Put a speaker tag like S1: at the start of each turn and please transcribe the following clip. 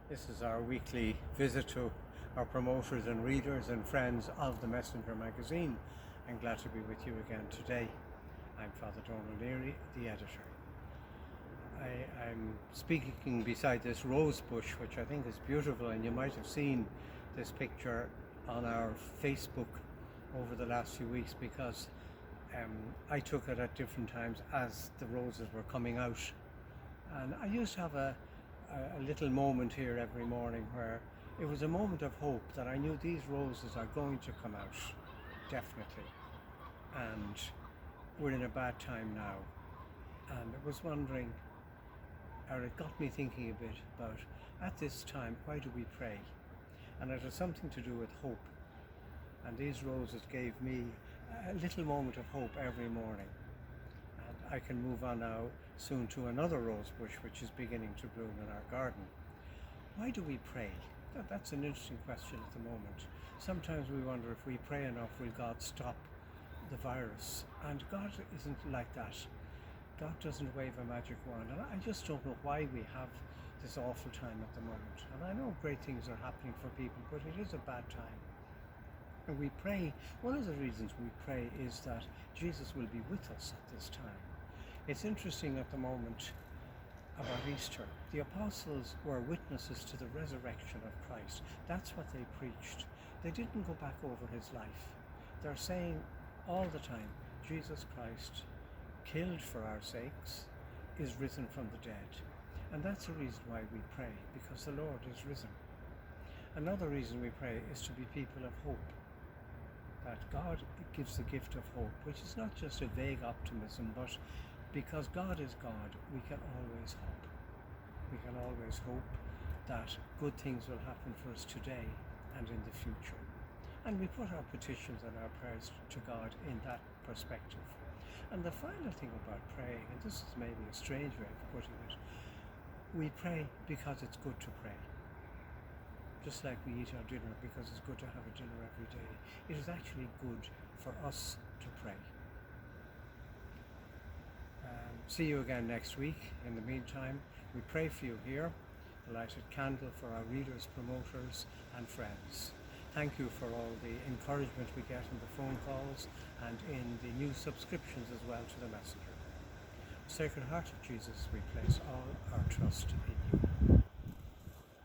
S1: This is our weekly visit to our promoters and readers and friends of the Messenger magazine. I'm glad to be with you again today. I'm Father Donald Leary, the editor. I'm speaking beside this rose bush, which I think is beautiful, and you might have seen this picture on our Facebook over the last few weeks because I took it at different times as the roses were coming out. And I used to have a little moment here every morning where it was a moment of hope that I knew these roses are going to come out, definitely. And we're in a bad time now. And I was wondering, or it got me thinking a bit about, at this time, why do we pray? And it has something to do with hope. And these roses gave me a little moment of hope every morning. And I can move on now soon to another rose bush which is beginning to bloom in our garden. Why do we pray? That's an interesting question at the moment. Sometimes we wonder if we pray enough, will God stop the virus? And God isn't like that. God doesn't wave a magic wand. And I just don't know why we have this awful time at the moment. And I know great things are happening for people, but it is a bad time. And we pray, one of the reasons we pray is that Jesus will be with us at this time. It's interesting at the moment about Easter. The apostles were witnesses to the resurrection of Christ. That's what they preached. They didn't go back over his life. They're saying all the time, Jesus Christ, killed for our sakes, is risen from the dead. And that's the reason why we pray, because the Lord is risen. Another reason we pray is to be people of hope. That God gives the gift of hope, which is not just a vague optimism, but because God is God, we can always hope. We can always hope that good things will happen for us today and in the future. And we put our petitions and our prayers to God in that perspective. And the final thing about praying, and this is maybe a strange way of putting it, we pray because it's good to pray. Just like we eat our dinner because it's good to have a dinner every day, it is actually good for us to pray. See you again next week. In the meantime, we pray for you here, the lighted candle for our readers, promoters and friends. Thank you for all the encouragement we get in the phone calls and in the new subscriptions as well to the Messenger. Sacred Heart of Jesus, we place all our trust in you.